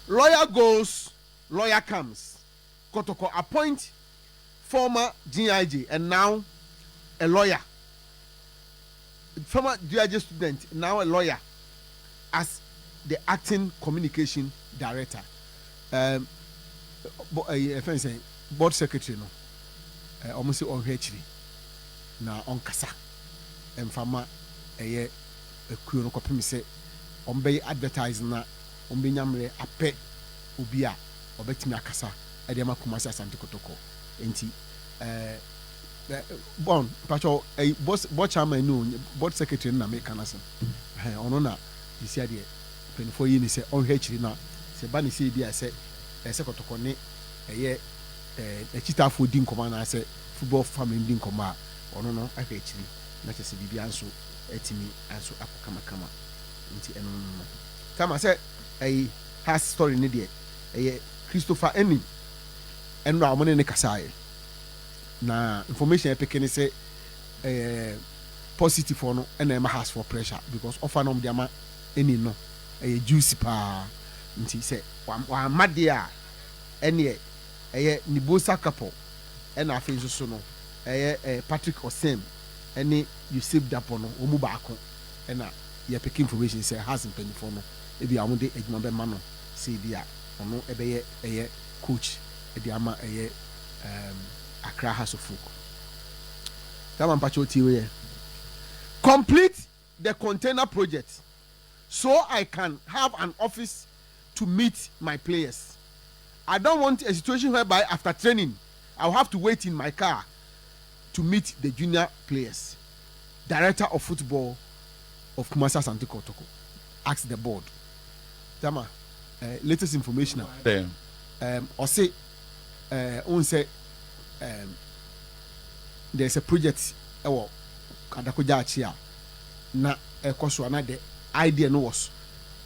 Lawyer goes, lawyer comes. Kotoko appoint former GIG and now a lawyer. Former GIG student, now a lawyer, as the acting communication director. Board secretary no. Almost on HRI. Na on kasa. Mfama eye ekuo no kopem se ombe advertise na ombe nyamre ape obi a obetimi akasa e de makomasi asante kotoko enti bon pacho board chairman no board secretary na make kanasa ono na disia de 24 years se on hechiri na se ba ne se bi a se kotoko ne eye echitafo di nkoma na se football family di nkoma ono no ahechiri na chese bibia nso etimi anso akokama kama nti eno no kama se has story ne de Christopher Eni eno amone ne kasaye na information epekene se positive for no ena ma has for pressure because offer no dem eni no juicy pa nti se wa made a ene Nibosa couple ena afi so no Patrick Osem any you saved up on omu baako ena ye pick information say has in penifo no e bi amode adwuma be ma no say bia ono ebe coach e di ama Accra House of Folk tama mpacho tiwe complete the container project so I can have an office to meet my players. I don't want a situation whereby after training I'll have to wait in my car to meet the junior players. Director of football of Kumasi Asante Kotoko asked the board. Tama, latest information now. Or say, there's a project. Kadakoja na ekoswana the idea no was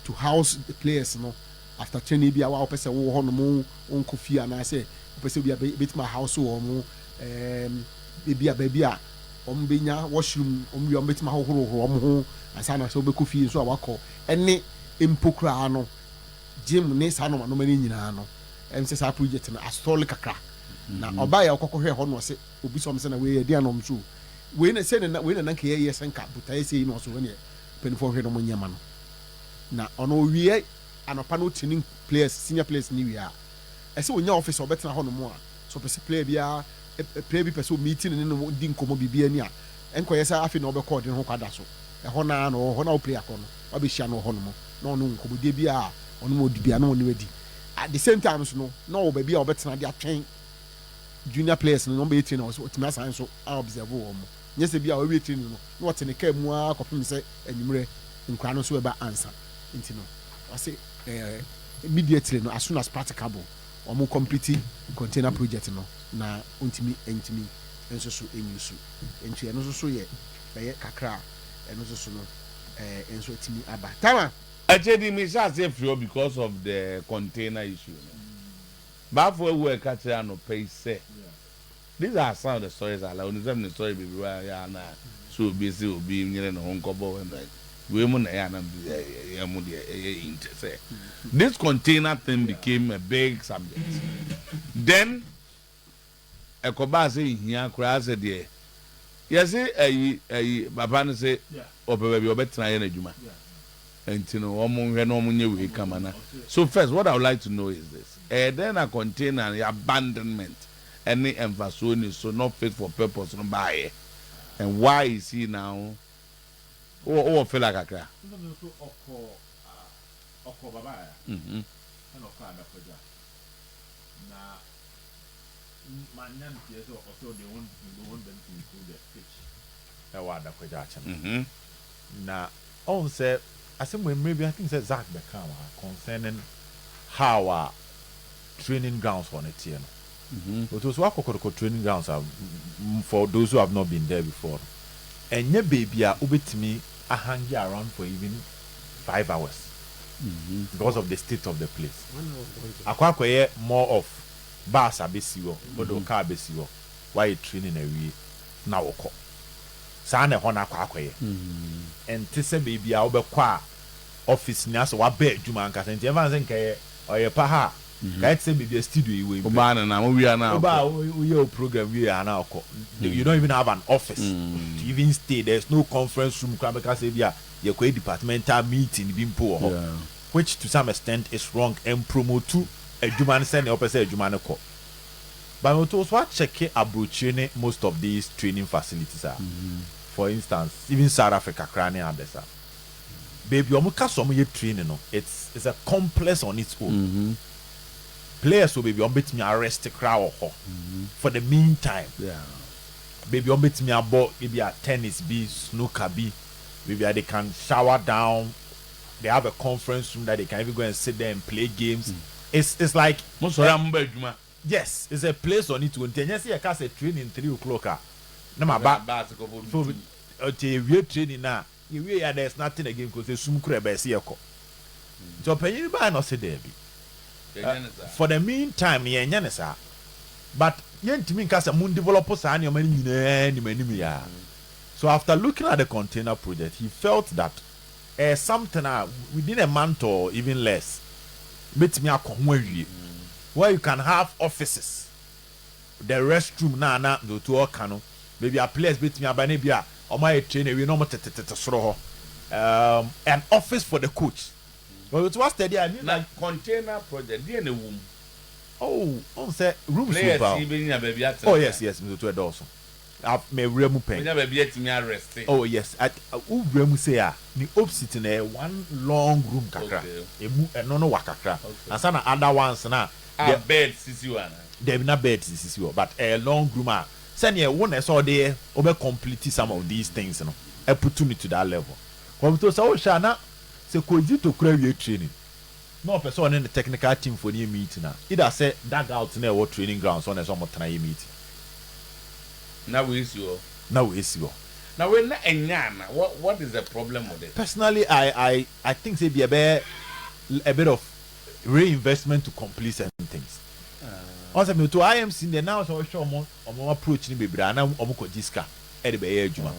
to house the players no after training be our person wo ho no mo onko fie na say person be bit my house wo mo baby a ombenya washroom omwi ombet ma hohoro ho asa na so be kofi so awakọ ene empokra no gym ne sa no mani nyina no say sa project na astol kakra na oba ya okokohwe ho no se obi so mse na we dia no mso we na se na we na nke ye senka buta ese no so we penifo hwe no nyama no na ono wie anopa no training players senior players ni wi a ese onya office obetena ho no mo a so pese player bia play bi person meeting ni no di nkomo bibia ni a enkoye sa afi na obekọ de ho kwada so ho na o play akọ no obehia no ho no mo na ono nkomo de bia ono mo di bia na ono wedi at the same time so no wo ba bia obetena de atwen junior players no be train no so otima san so a observe wo mo nyese bia we train no na wote ne ka mu a kopem se anyimre nkra no so we ba answer nti no I say immediately no as soon as practicable omo complete container project no na untimi enso so enyusu entu eno so ye kakra eno so no enso timi aba tama actually me say free because of the container issue but for we catch no pay say these are some of the stories I like when the story be ya na so busy obi nyere no honkobo we mu na ya na ya mu de say this container thing became a big subject then ekoba say hia kura say there yes say baba no say obeba bi obetena ye na djuma enti no omo hwe no omo nye we kama na so first what I would like to know is this then a container abandonment any emphasis so not fit for purpose no buy and why is he now feel like akra oko baba ya and oko adakoja na manyan piezo also they want them to include the pitch adakoja acha na all say I think maybe I think Zach Beckham concerning how our training grounds on it here. But also our training grounds are for those who have not been there before. And your baby are ubitimi a hanging around for even 5 hours because of the state of the place. Akwa more of bars abesiwo, but don't car abesiwo. Why you training a way now oko. Sana hona kwa and tese baby a obekwa office ni aso wa be adwuma nka senti evan se nka or your paha. Can't say maybe a studio you will. We are now. Your program we are now. You don't even have an office to even stay. There's no conference room. Because you're quite departmental meeting being poor, which to some extent is wrong and promote to a human send opposite human call. But we also check approaching most of these training facilities are. For instance, even South Africa, Krani and Desa. Baby, some training. It's a complex on its own. Players will be beat me arrest the crowd for the meantime. Baby, beat me about maybe a tennis be snooker be. Maybe they can shower down. They have a conference room that they can even go and sit there and play games. It's like yes, it's a place on its own. You see, I can say training 3 o'clock. No, my bad. We training now. There's nothing again because there's some crab. So, penny by no say there be. For the meantime, but yet me cast a moon developers and your many. So after looking at the container project, he felt that something within a month or even less, where you can have offices, the restroom na the two cano, maybe a place bit me a banibia or my trainer we know an office for the coach. Well, it was steady. I mean, like container project. There in the room. Oh, say rooms. Oh yes, me to a also. I've made remu pen. Oh yes, at remu say ni opposite in one long room kakra. No wakakra. And some other ones na. Bed sisi one. There na bed sisi but a long room. Send you one saw there over complete some of these things. No, I put me to that level. Come to so shana. Se koji to crave training. No person in the technical team for new meeting now. Either say that out in our training grounds on a some try meeting. Now we see you. Now we're not what is the problem with it? Personally, I think say be a bit of reinvestment to complete certain things. Also, me to IMC the now so show more approach ni be na omo diska e de be adwuma.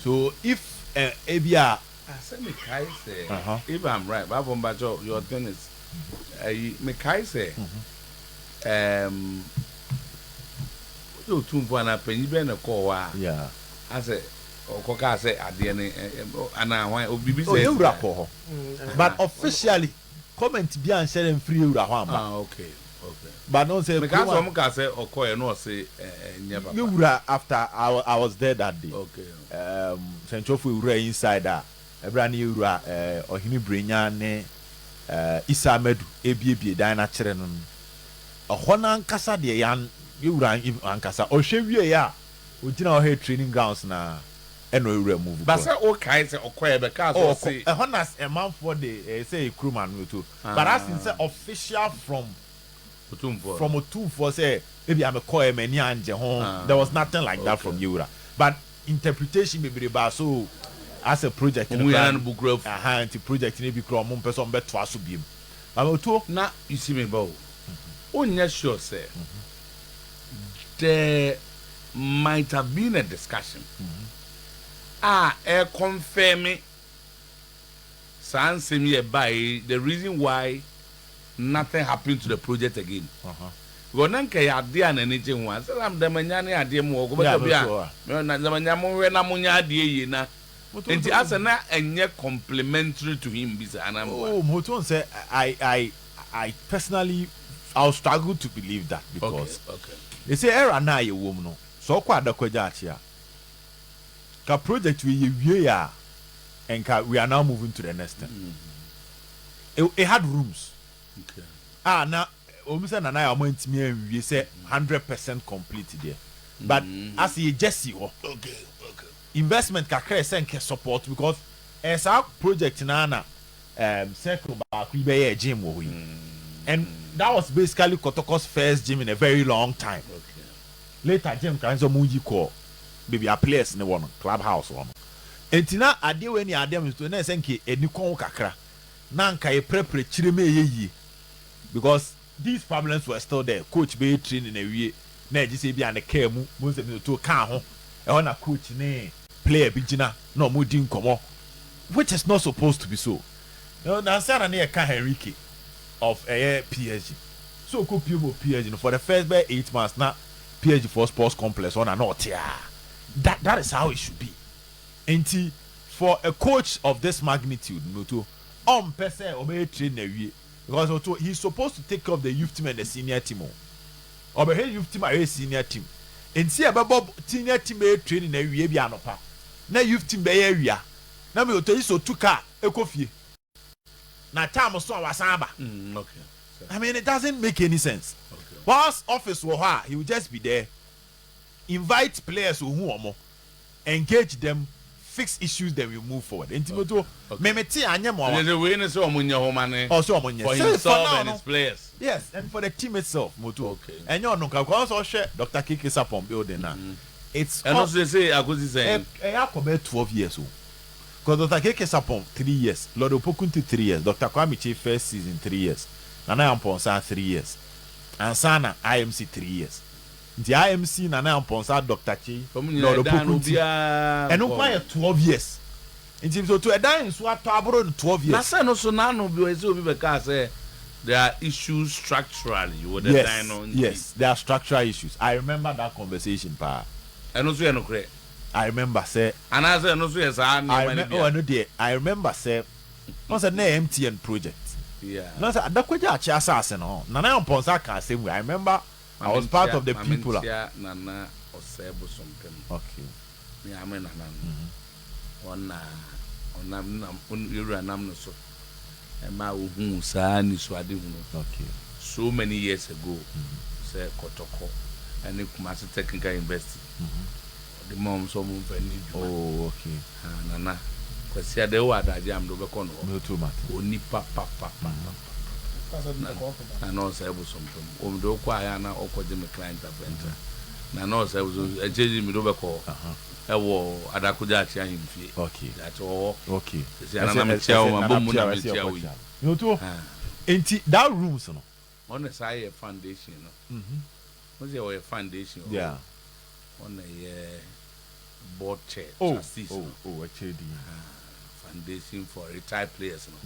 So if ABR I said, Mekai say, if I'm right, but your thing is, Mekai say, you two for an apple, you been a call. Yeah, I said, or Coca say at the end, and I want to be rapport. But officially, comment be and sell them free. Okay. But don't say because some can say or call no say never. You after I was there that day. Okay. Central we were inside that. Ebrani ura ohini brenya ne Isa Medu ebie dan na kire no ohona ankasa de yan ura ankasa ohwewie ya ogina o training grounds na eno ura move but say o kai say okoye be ka so say ehona a man for the say crewman we too but as in say official from Otumfo say maybe I'm a koye mani anje ho there was nothing like that from Yura but interpretation be ba so as a project in the book growth project in be crom person bet twice bim to na you see me bow only sure say there might have been a discussion confirming sans me by the reason why nothing happened to the project again go nan ka ya de an anything one say am da manya ne ade mo go bia me na da manya mo we na mo nya ade yi na enti asa na enye complementary to him bisa anam moton say I personally I'll struggle to believe that because they say era na ye wom no so kwa adakwaja achia ka project we ya and we are now moving to the next thing it had rooms now Omisa na na amount me we say 100% complete there but as you just see investment kakra senke support because as our project na circle back we be a gym and that was basically Kotoko's first gym in a very long time later gym kan so munji call baby a place in the one clubhouse one entina ade we ni ade to na senke eni kon kakra na nka e prepare chireme yeyi because these problems were still there coach be training a wie na e say bi an care mu se to kan ho e ho na coach ne player bi gina no mo din komo which is not supposed to be so you know na say na e ka Henrique of PSG. So ko pio PSG for the first 8 months now PSG for sports complex on and not here. That is how it should be. And for a coach of this magnitude, person obey train because he's supposed to take care of the youth team and the senior team. Or the youth team and senior team. And see about senior team training na wie bia no pa. Na youth team be area. Na me otoyi so tuka ekofie. Na time so wasaba. Okay. I mean, it doesn't make any sense. Okay. Whilst office was he will just be there, invite players who engage them, fix issues, then we move forward. And Timoto, memeti anyamo. There's a way so omunya homane. Also omunya. For himself and his players. Yes, and for the team itself, Moto. Okay. And you know, also share Dr. Kiki Sapon building now. It's and also they say I could say I 12 years old. Because Dr. Kiki Sapon 3 years, Lord Opokunti 3 years, Dr. Kwame first season 3 years. Nana Amponsa 3 years. And Sana IMC 3 years. The IMC Nana Amponsa Dr. Chi Lord Opokunti. And no quiet 12 years. In terms of to a dying swap tabro in 12 years. That's no so nano because there are issues structurally with the dino. Yes, there are structural issues. I remember that conversation, pa. And also no correct. I remember say and I said no so yes I remember say was an MTN project. Yeah. No, sir, that could just assassin. No, Nana Ponsa can say I remember I was part of the people. Nana or Sebo something. Okay. Yeah, I mean, on you so. And my son is okay. So many years ago, say Kotoko, and it must technical investing. The mom so move. Oh, okay. Nana. Because they were that jam do bekono. No too much. Oni papa. Na no say bu something. Do kwa ya na okoje me client adventure. Na no say bu ejeji mi do beko. Ewo adakuja achi ahimfie. Okay. That all. Okay. Say na me tia o ma bomu na me tia o. No too. Enti that rooms no. On the side foundation no. What's your foundation? Yeah. On a board chair. Trustees. Actually. Foundation for retired players no.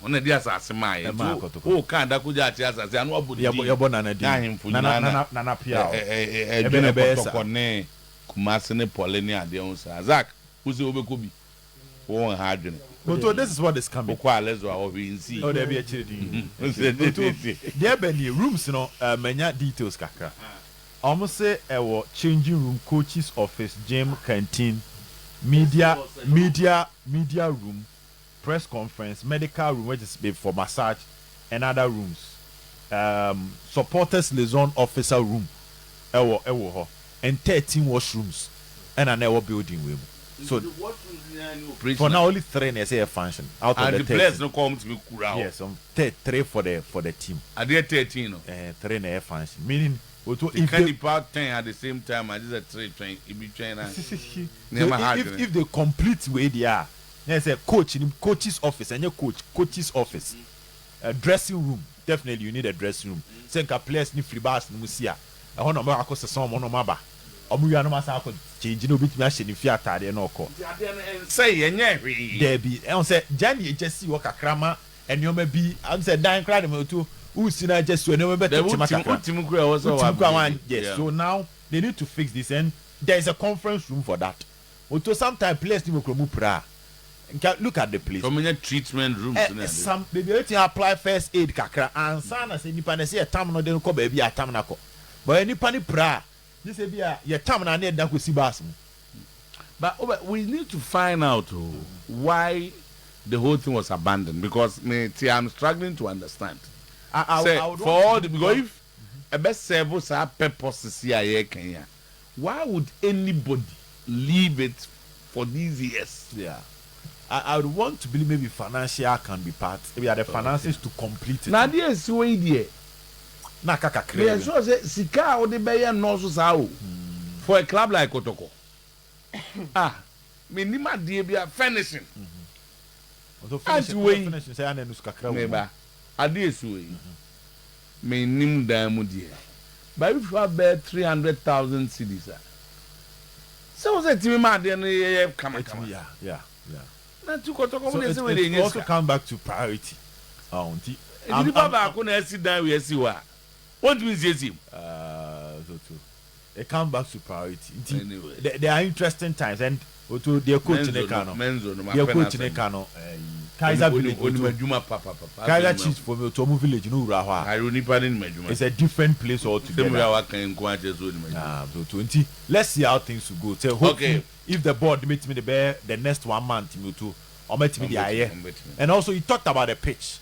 On the dia asase mai kan da kuja ati asase anu obodi yebo nana di nana pia ebe Kotoko ne Kumasi ne Pole ne ade on sa Zak uzi obekobi won ha adwene but this is what is coming kwa lezo a we nsi there be actually di there be the rooms no manya details kakra almost say changing room, coaches office, gym, canteen, media room, press conference, medical room, which is for massage, and other rooms. Supporters liaison officer room, and 13 washrooms, and an building room. So for now only 3 and say a function out of the players no come to be kura. Yes, 3 for the team. Are there 13 no? 3 and a function, meaning. If can depart 10 at the same time, I just a 3 train, it be train. If they complete where they are, there's a coach's office, and your coach's office, a dressing room. Definitely, you need a dressing room. Senka players need free bars, Musia. I want to make a some monomaba. Omuya no masa ko change no bit me ahye ni fiata de no ko. Say yenye hwe. There be, I say Jani just see work akrama enoma bi, I say dan kra dem to Usina just so no better yes. So now they need to fix this, and there is a conference room for that. Although sometimes players need to look at the place. So many treatment rooms. Some they need to apply first aid kakra and sana say nipa na say a tam no dey ko ba bi a tam na ko. But nipa ni pra this be a your tam na dey ko si bas. But we need to find out why the whole thing was abandoned, because I'm struggling to understand. I would for all the because if a best service are purposes here Kenya, why would anybody leave it for these years? Yeah, I would want to believe maybe financial can be part. Maybe are the finances to complete it. Now there's way there. Na kaka clear. There's so say sika o de be no so sao for a club like Kotoko. Me ni ma de bia finishing. Finishing say anu kakra. Meba. Adiesuwe. Me nim damu die. But if you have 300,000 cedis. So was it to me ma de no come. Yeah. Na to Kotoko so it also come back to priority. Oh, Did you back when I sit down we see what? What do we see him? So too. It comes back to priority. Anyway. There are interesting times, and to their coach in the Kano. Their coach in the Kano. Kaiser Village. Kaiser Chiefs for me to move village. No, Rahwa. I don't need It's a different place altogether. Let's see how things will go. So okay. If the board meets me the next 1 month, me too. Or meet me the eye. And also, he talked about the pitch.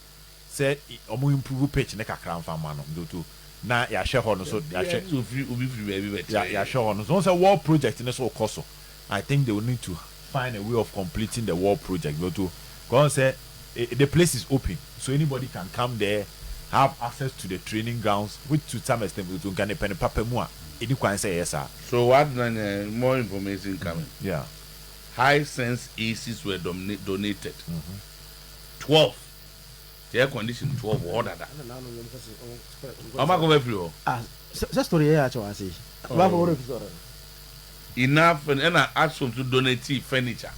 Said, "Omo improve pitch ne kakra mfa ma no do to na ya hwe ho no so ya hwe so free obi free baby better ya hwe ho no so say wall project ne so koso. I think they will need to find a way of completing the wall project go to because say the place is open so anybody can come there, have access to the training grounds, which to some extent we to can pen papa mu a any kwan say yes sir. So what more information coming? Yeah. High sense ACs were donated. 12 the air condition 12 order that. How much go free? That story here actually say. Enough and I asked them to donate furniture.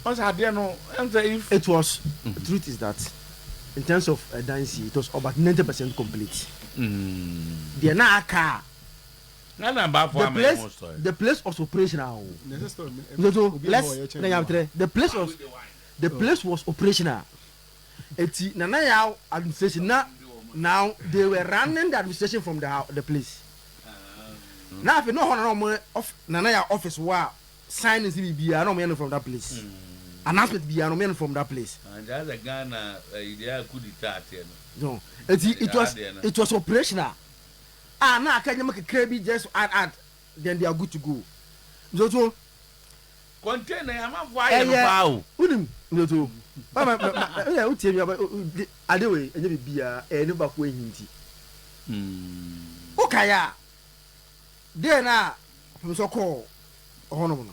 Once I didn't know, if it was the truth is that in terms of dancing, it was about 90% complete. The na car. The place was operational. The place was operational. Administration now they were running the administration from the place. Now if you know of Nanaya office wow sign is be from that place. Announcement be from that place. And that's a Ghana idea could no. It was operational. Now can you make a crabby just add then they are good to go. So container am why no yeah, you tell me about Adewe and Bia and no back way hinty. Okay, there now, so called honorable.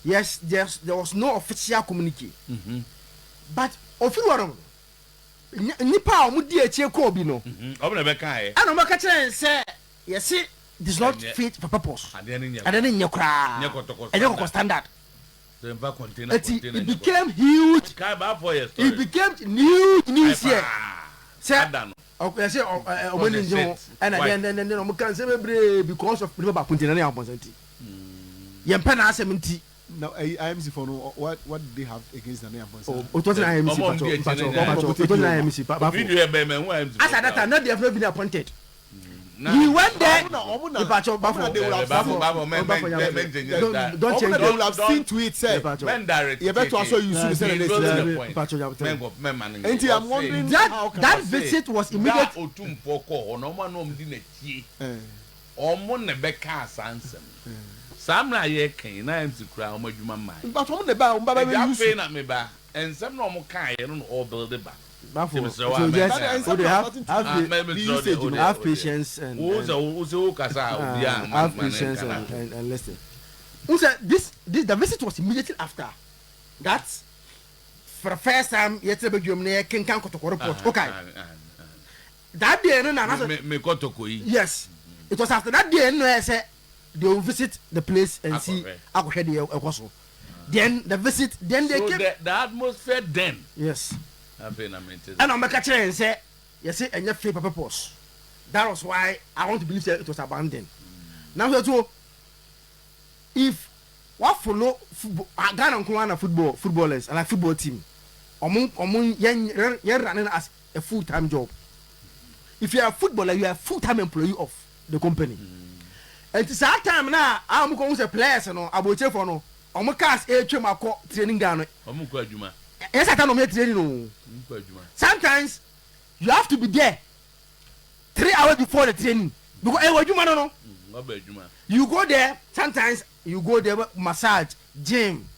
Yes, there was no official communique. But of you are Nipa Mudi Chekobino. I don't make a say, yes, see, this not fit for purpose. I didn't your cry. I don't standard. It became huge. It became huge news here. Okay, I say, when you know, and then we can say because of River Continental Opportunity. Yampana 70. Now, IMC for what they have against the name of it wasn't IMC, but as at that time, not they have not been appointed. He went there. Don't change. They will have seen to it. Say, you better also use the I'm wondering that visit was immediate. Sam na ye kan na am sikura omadwuma man. But on the ba use na me ba. Ensem na omo kan ye no all build ba. So they have patience and have patience and listen. This the visit was immediately after that. For the first time, yesterday you near King KOTOKO report. Okay. That day, me KOTOKO. Yes, it was after that day. No, I said they will visit the place and see how the then the visit, then they came. The atmosphere then. Yes. And I'm catching and say, yes, and your paper purpose. That was why I want to believe that it was abandoned. Now, so if what follow football, Ghana footballers and a football team, you're running as a full-time job. If you are a footballer, you are a full-time employee of the company. And it's that time now, I'm going to players and I will check for no. I'm going to cast a training down. Yes, I can't training. Sometimes you have to be there 3 hours before the training because you go there. Sometimes you go there massage, gym,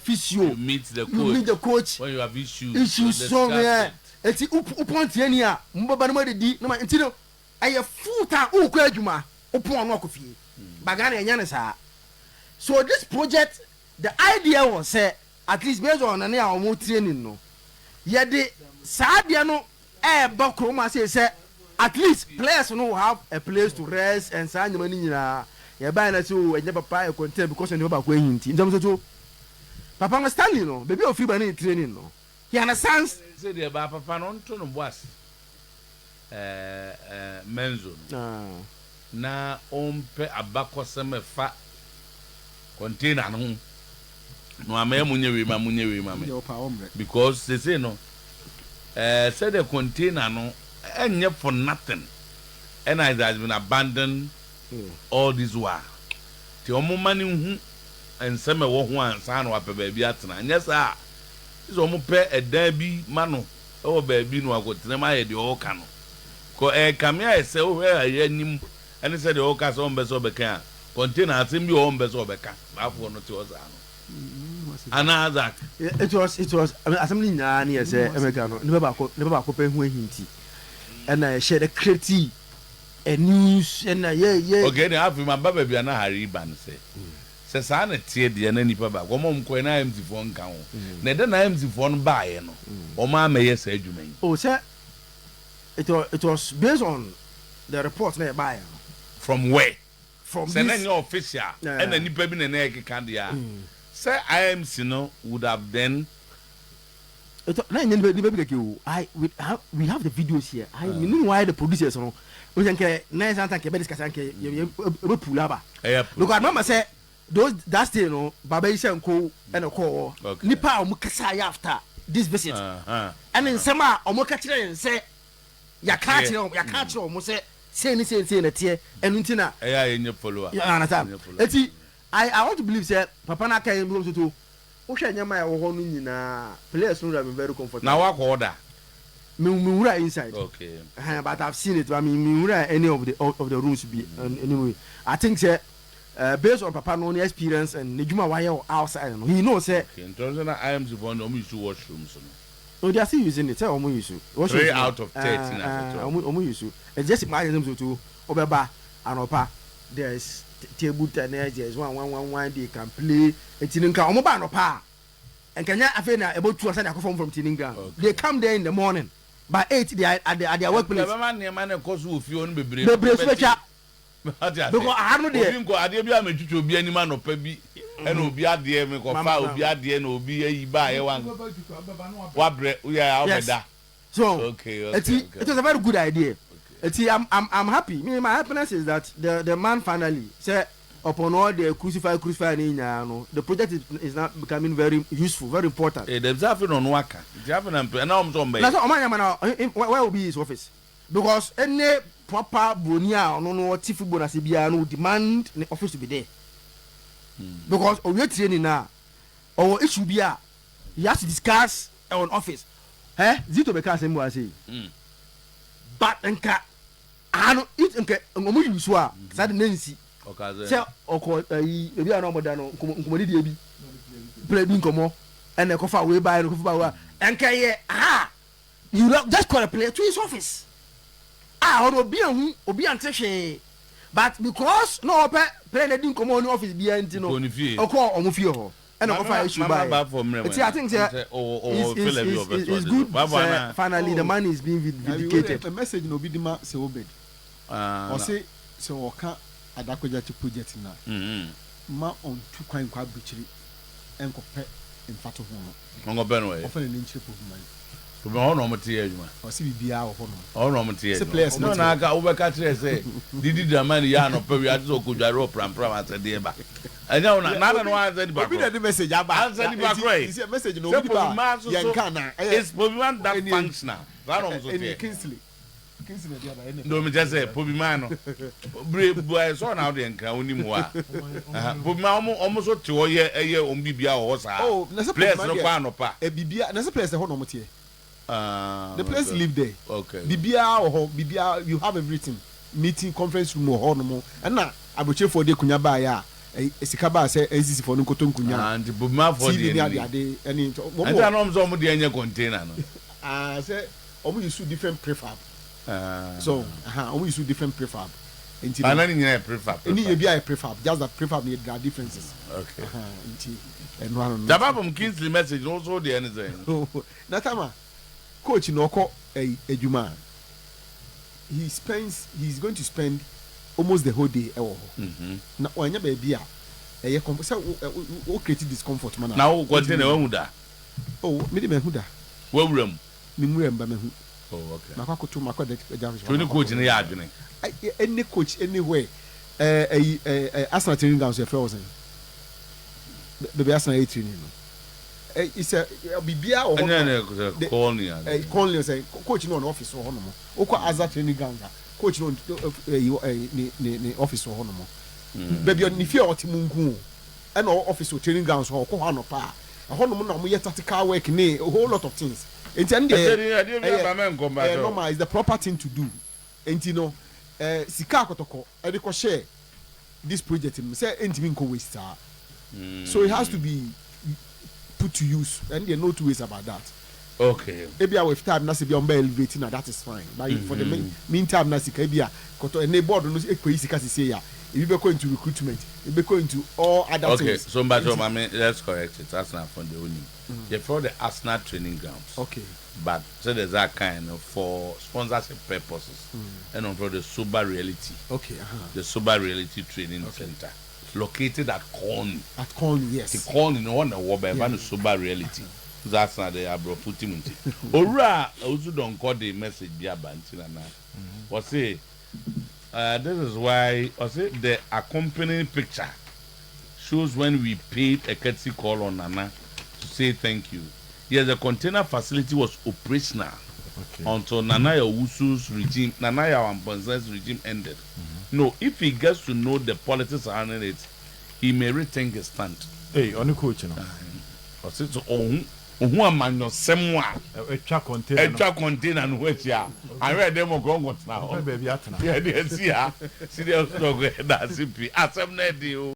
physio. You meet the coach when you have issues. So yeah, it's upon training. Until I have full time. Upon work of you. Bagani and Yanasa. So this project, the idea was at least based on an hour more training. No, yet the Sadiano Bakroma say at least players will have a place to rest and sign the money. You buy a two and never buy a content because you know about going in terms of Papa Stanley, no, baby of free training. No, he understands. Say the papa no to no boss. Menzo. Na ompe abakosem fa container no. No amaye munye we ma me. Because they say no. Say the container no enye for nothing. And it has been abandoned all this while. The omumani hu and some wo ho ansa na wape baabi atena. Yes ah. Is omu pe edan mano. O baabi no akotena ma ye de o ka no. Ko kamia ese o we anim. And say the o ka so mbeso beka. Container asim bi o mbeso beka. Afo no te o za no. Another. It was assembly na na say Emeka no. Never ba ko pe hu ahinti. And I share the creative news and yeah. Okay, now my baba be na hari ban say. Say sa na tie de na nipa ba. Wo mom ko na MT phone kan ho. Na de na MT phone ba ye no. O ma meye sa adwuma yi. Oh, sir. It was based on the report na ba ye. From where? From say this. Na official. And na nipa bi na na e kan dia. Say IMC no would have then We have the videos here. I mean why the producers no. We can nice and can be discussing pull up. Look at mama say those that day no baba is and co and a call. Nipa omukasa after this visit. And then some omukachire and say ya catch omo say ni say na tie enu ntina. In your follower. You understand? Eti I want to believe say papa na kan go to Usha nyama ya wo no nyina players no am very comfortable. Now what order? Me wura inside. Okay. But I've seen it. I mean me wura any of the rooms be anyway. I think say based on papa no experience and Nejuma why outside no. He knows say in terms of IMC phone no use washrooms no. No, they are still using it. Say omo use. 3 out of 13 omo use. And just imagine them to obeba anopa there is table tennis, there's one they can play a tininka omoba no pa and can ya afena about 2 aside from tininga. They come there in the morning by 8 they are at their workplace. Man cause who feel on bebre special because I know there go ade bia metutu obi anima no pa bi and obi ade me ko fa obi ade na obi ayi ba ye wan wabre ya obeda. So okay. It was a very good idea. See, I'm happy. My happiness is that the man finally said upon all the crucify the project is now becoming very useful, very important. There's nothing on waka. Where will be his office? Because any proper bonia no tifu bonus no demand the office to be there. Because we are training now, or it should be he has to discuss on office. Zito beka same way say. But nka ano it nke ngomu yusu a sad nancy say oko ebi ana omoda no nkomodi die bi play bi nkomo and e kofa we buy no kofa wa nka ye you just call a play to his office obi ante hwe but because no play na di nkomo no office bi anti no oko omo fie ho and kofa issue buy I think it's good finally the man is being vindicated. A message no be dima se Obed or say se oka adakoja to project na ma on tu kwan kwa bichiri enko pe mfato ho no ngo be no e ofan ni nchire po man to be ono mtie adwuma o si bibia wo ho no ono mtie adwuma no na aka ubeka kire se didi draman ya no pe wi ati so kodware o pram atade ba anya una na no answer the back obi the message aba answer the back right is a message no obi ba yanka na it's one that functional that on so there Kingsley the other any no me just say pobima no boy so now the nka onimu a pobima omo so te oye ombibia o sa place no kwa no pa e bibia na se place ho no motie the place live there okay bibia you have everything meeting conference room ho no mo na aboche for de kunya ba ya esika ba say NCC for no koto nkunya and pobima for the any and na no so mo de anya container no say omo use different prefab so we use different prefab. And any prefab. Any ABI prefab, just that prefab there are differences. Okay. And one. The from Kingsley message also the anything. Natama, coach Noko Ejuma. He's going to spend almost the whole day. Now when you baby who created discomfort man. Now what then who da? Oh, me the who da. Where room? Nimu emba mehu. Oh, okay. Makwa koto makwa de jam. So any coach in the adwene. Any coach anywhere. Arsenal training grounds your frozen. The Arsenal training. It's a bibia or Conley say coach no office or honomo. Oko Azar training ground. Coach no ni office or honomo. Baby on if you are Timungu and our office or training grounds or Kohano pa. A honomo no yet tactical work ne a whole lot of things. It's normal is the proper thing to do. And you know, Sika Kotoko, Ediko share this project in say Intiminko waste. So it has to be put to use, and there are no two ways about that. Okay. Maybe with time, Nasi be on elevating, that is fine. But for the meantime, Nasi Kabia, Koto, and they board on those equations, say, yeah, if you go into recruitment, if you go into all other things. Okay, so, but I mean, let's correct it. That's not from the only. You're for the Arsenal training grounds. Okay. But so there's that kind of for sponsorship purposes, and on for the Super Reality. Okay. The Super Reality Training Center. Located at Corn. At Corn, yes. The Corn in one of the Super Reality. That's not the abro putting. Ora, also don't call the message be abantina na. What say? This is why I say the accompanying picture shows when we paid a courtesy call on Nana to say thank you. Yes, the container facility was operational until Nanaya Owusu's regime, Nanaya Wamponze's regime ended. No, if he gets to know the politics surrounding it, he may rethink his stand. Hey, on the coach, you know. I said so. Who am I? No, someone. A truck container, and which ya? I read them on Congress now. Baby, yeah, see ya. See, they're so good. That's it.